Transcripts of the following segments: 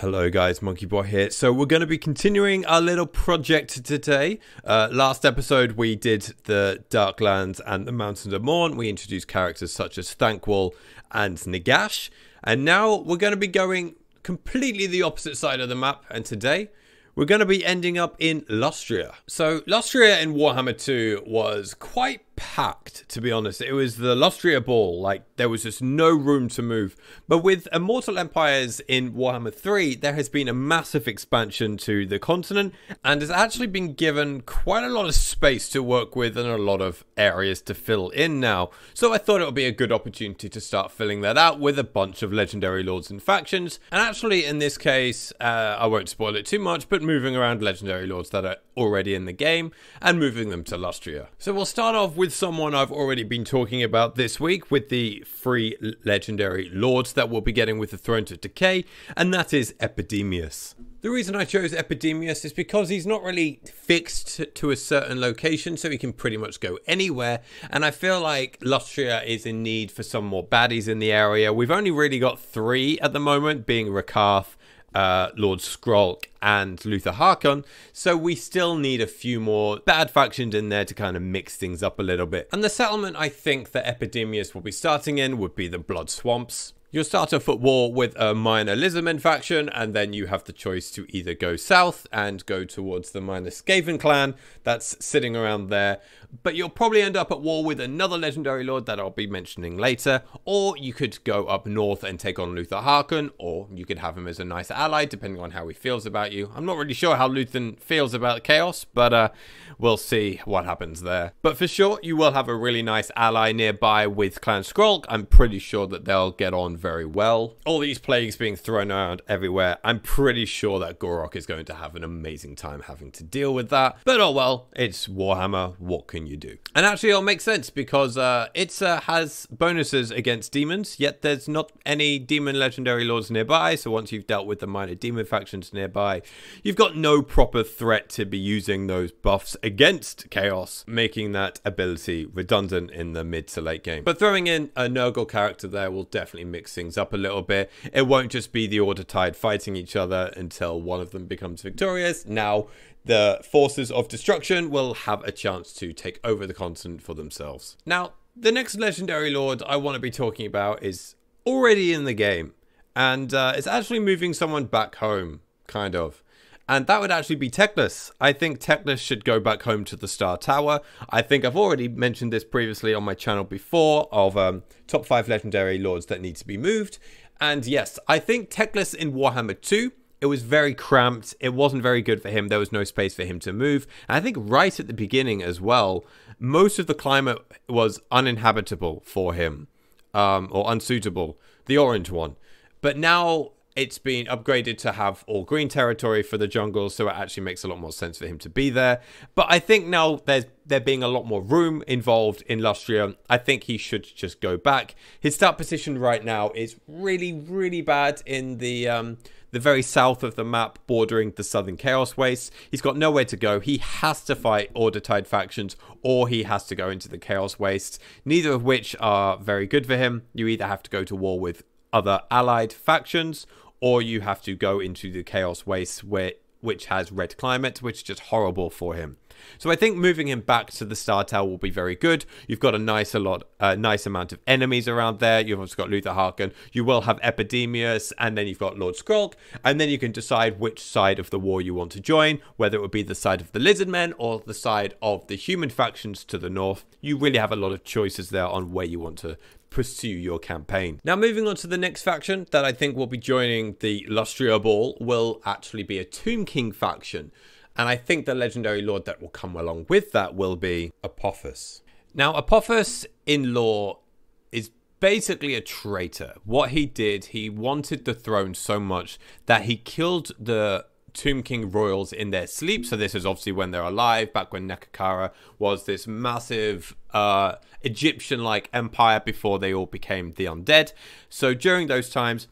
Hello guys, Monkey Boy here. So we're going to be continuing our little project today. Last episode we did the Darklands and the Mountains of Morn. We introduced characters such as Thankwall and Nagash. And now we're going to be going completely the opposite side of the map. And today we're going to be ending up in Lustria. So Lustria in Warhammer 2 was quite packed, to be honest. It was the Lustria ball, like there was just no room to move. But with Immortal Empiers in Warhammer 3, there has been a massive expansion to the continent and has actually been given quite a lot of space to work with and a lot of areas to fill in now. So I thought it would be a good opportunity to start filling that out with a bunch of legendary lords and factions. And actually in this case, I won't spoil it too much, but moving around legendary lords that are already in the game and moving them to Lustria. So we'll start off with someone I've already been talking about this week with the 3 legendary lords that we'll be getting with the Thrones of Decay, and that is Epidemius. The reason I chose Epidemius is because he's not really fixed to a certain location, so he can pretty much go anywhere, and I feel like Lustria is in need for some more baddies in the area. We've only really got 3 at the moment, being Rakath, Lord Skrolk and Luther Harkon, so we still need a few more bad factions in there to kind of mix things up a little bit. And the settlement I think that Epidemius will be starting in would be the Blood Swamps. You'll start off at war with a minor Lizardmen faction, and then you have the choice to either go south and go towards the minor Skaven clan that's sitting around there, but you'll probably end up at war with another legendary lord that I'll be mentioning later, or you could go up north and take on Luther Harkon, or you could have him as a nice ally depending on how he feels about you. I'm not really sure how Luthen feels about Chaos, but we'll see what happens there. But for sure, you will have a really nice ally nearby with Clan Skrolk. I'm pretty sure that they'll get on very well. All these plagues being thrown around everywhere, I'm pretty sure that Gorok is going to have an amazing time having to deal with that. But oh well, it's Warhammer, what can you do? And actually it'll make sense because it has bonuses against demons, yet there's not any demon legendary lords nearby, so once you've dealt with the minor demon factions nearby, you've got no proper threat to be using those buffs against Chaos, making that ability redundant in the mid to late game. But throwing in a Nurgle character there will definitely mix things up a little bit. It won't just be the Order Tide fighting each other until one of them becomes victorious. Now the forces of destruction will have a chance to take over the continent for themselves. Now the next legendary lord I want to be talking about is already in the game, and it's actually moving someone back home, kind of. And that would actually be Teclis. I think Teclis should go back home to the Star Tower. I think I've already mentioned this previously on my channel before of top 5 legendary lords that need to be moved. And yes, I think Teclis in Warhammer 2, it was very cramped. It wasn't very good for him. There was no space for him to move. And I think right at the beginning as well, most of the climate was uninhabitable for him, or unsuitable, the orange one. But now it's been upgraded to have all green territory for the jungle, so it actually makes a lot more sense for him to be there. But I think now there being a lot more room involved in Lustria, I think he should just go back. His start position right now is really, really bad in the very south of the map, bordering the southern Chaos Wastes. He's got nowhere to go. He has to fight Order Tide factions, or he has to go into the Chaos Wastes, neither of which are very good for him. You either have to go to war with other allied factions, or you have to go into the Chaos Wastes, which has red climate, which is just horrible for him. So I think moving him back to the Star Tower will be very good. You've got a nice amount of enemies around there. You've also got Luther Harkon. You will have Epidemius, and then you've got Lord Skrolk, and then you can decide which side of the war you want to join, whether it would be the side of the Lizardmen or the side of the human factions to the north. You really have a lot of choices there on where you want to pursue your campaign. Now moving on to the next faction that I think will be joining the Lustria Ball will actually be a Tomb King faction, and I think the legendary lord that will come along with that will be Apophis. Now Apophis in lore is basically a traitor. What he did, he wanted the throne so much that he killed the Tomb King royals in their sleep. So this is obviously when they're alive, back when Nekkara was this massive Egyptian-like empire before they all became the undead. So during those times,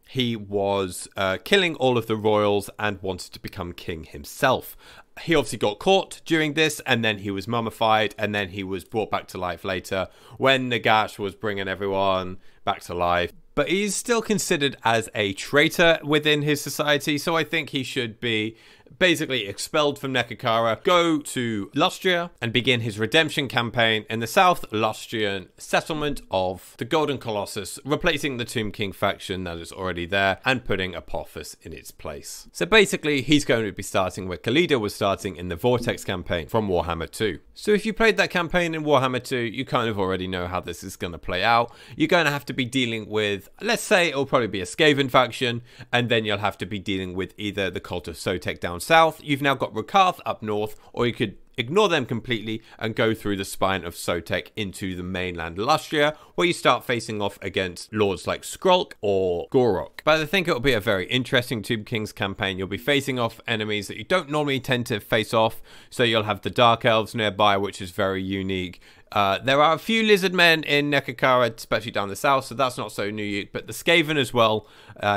he was killing all of the royals and wanted to become king himself. He obviously got caught during this, and then he was mummified, and then he was brought back to life later when Nagash was bringing everyone back to life. but he's still considered as a traitor within his society, so I think he should be basically expelled from Nekkara, go to Lustria, and begin his redemption campaign in the South Lustrian settlement of the Golden Colossus, replacing the Tomb King faction that is already there and putting Apophis in its place. So basically, he's going to be starting where Khalida was starting in the Vortex campaign from Warhammer 2. So if you played that campaign in Warhammer 2, you kind of already know how this is going to play out. You're going to have to be dealing with, let's say, it'll probably be a Skaven faction, and then you'll have to be dealing with either the Cult of Sotek down south. You've now got Rakath up north, or you could ignore them completely and go through the spine of Sotek into the mainland Lustria, where you start facing off against lords like Skrulk or Gorok. But I think it'll be a very interesting Tomb Kings campaign. You'll be facing off enemies that you don't normally tend to face off, so you'll have the Dark Elves nearby, which is very unique. There are a few lizard men in Nekkara, especially down the south, so that's not so unique, but the Skaven as well,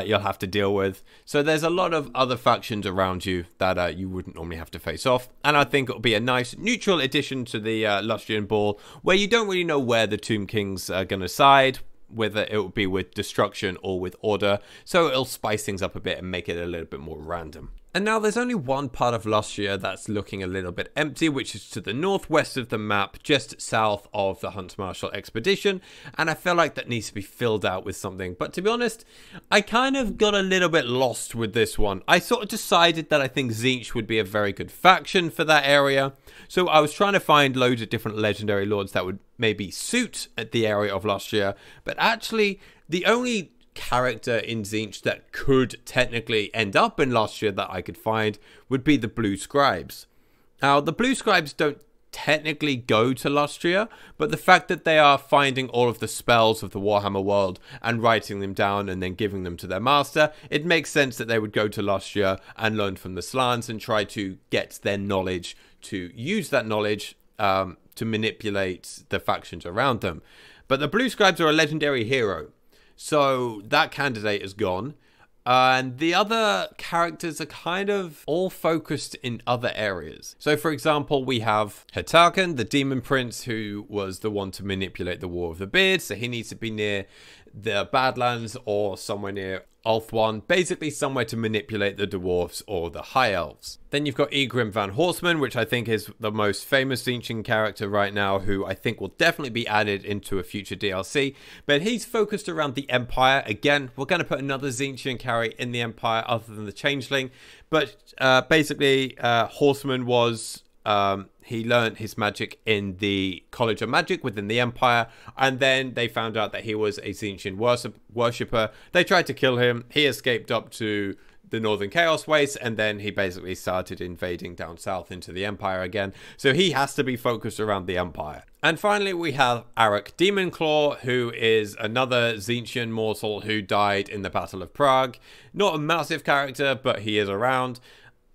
you'll have to deal with. So there's a lot of other factions around you that you wouldn't normally have to face off, and I think it'll be a nice neutral addition to the Lustrian Ball, where you don't really know where the Tomb Kings are going to side, whether it will be with destruction or with order, so it'll spice things up a bit and make it a little bit more random. And now there's only one part of Lustria that's looking a little bit empty, which is to the northwest of the map, just south of the Hunt Marshal expedition, and I feel like that needs to be filled out with something. But to be honest, I kind of got a little bit lost with this one. I sort of decided that I think Tzeentch would be a very good faction for that area, so I was trying to find loads of different legendary lords that would maybe suit at the area of Lustria, but actually the only character in Tzeentch that could technically end up in Lustria that I could find would be the Blue Scribes. Now, the Blue Scribes don't technically go to Lustria, but the fact that they are finding all of the spells of the Warhammer world and writing them down and then giving them to their master, it makes sense that they would go to Lustria and learn from the Slaans and try to get their knowledge, to use that knowledge to manipulate the factions around them. But the Blue Scribes are a legendary hero, so that candidate is gone. And the other characters are kind of all focused in other areas. So, for example, we have Hatarkan, the Demon Prince, who was the one to manipulate the War of the Beard. So he needs to be near the Badlands or somewhere near Ulthuan, basically somewhere to manipulate the Dwarfs or the High Elves. Then you've got Egrim Van Horseman, which I think is the most famous Tzeentchian character right now, who I think will definitely be added into a future DLC. But he's focused around the Empire. Again, we're going to put another Tzeentchian character in the Empire other than the Changeling. But basically, Horseman was... he learned his magic in the College of Magic within the Empire, and then they found out that he was a Tzeentchian worshipper. They tried to kill him. He escaped up to the Northern Chaos Wastes, and then he basically started invading down south into the Empire again. So he has to be focused around the Empire. And finally, we have Arak Demonclaw, who is another Tzeentchian mortal who died in the Battle of Prague. Not a massive character, but he is around.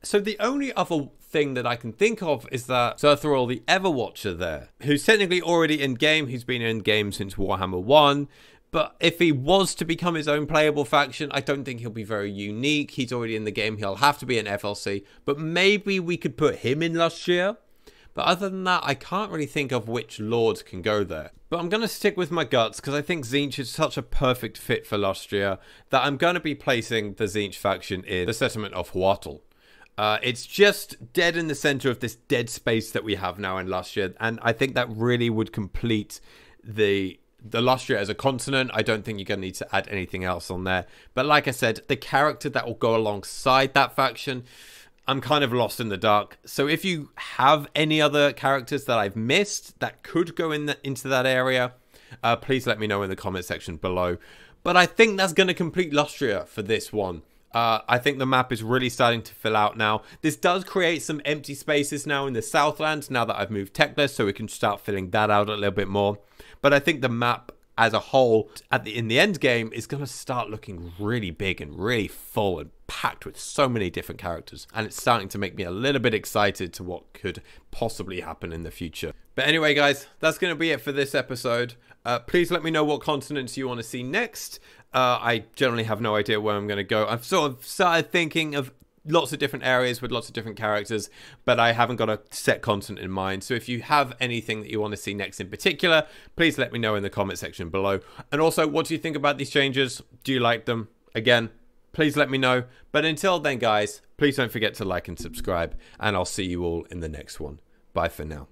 So the only other thing that I can think of is that Zerthrul the Everwatcher there, who's technically already in game. He's been in game since Warhammer 1, but if he was to become his own playable faction, I don't think he'll be very unique. He's already in the game. He'll have to be an FLC, but maybe we could put him in Lustria. But other than that, I can't really think of which lords can go there. But I'm going to stick with my guts because I think Tzeentch is such a perfect fit for Lustria that I'm going to be placing the Tzeentch faction in the settlement of Huatl. It's just dead in the center of this dead space that we have now in Lustria, and I think that really would complete the Lustria as a continent. I don't think you're going to need to add anything else on there. But like I said, the character that will go alongside that faction, I'm kind of lost in the dark. So if you have any other characters that I've missed that could go into that area, please let me know in the comment section below. But I think that's going to complete Lustria for this one. I think the map is really starting to fill out now. This does create some empty spaces now in the Southlands, now that I've moved Techless, so we can start filling that out a little bit more. But I think the map as a whole, in the end game, is going to start looking really big and really full and packed with so many different characters. And it's starting to make me a little bit excited to what could possibly happen in the future. But anyway, guys, that's going to be it for this episode. Please let me know what continents you want to see next. I generally have no idea where I'm going to go. I've sort of started thinking of lots of different areas with lots of different characters, but I haven't got a set content in mind. So if you have anything that you want to see next in particular, please let me know in the comment section below. And also, what do you think about these changes? Do you like them? Again, please let me know. But until then, guys, please don't forget to like and subscribe, and I'll see you all in the next one. Bye for now.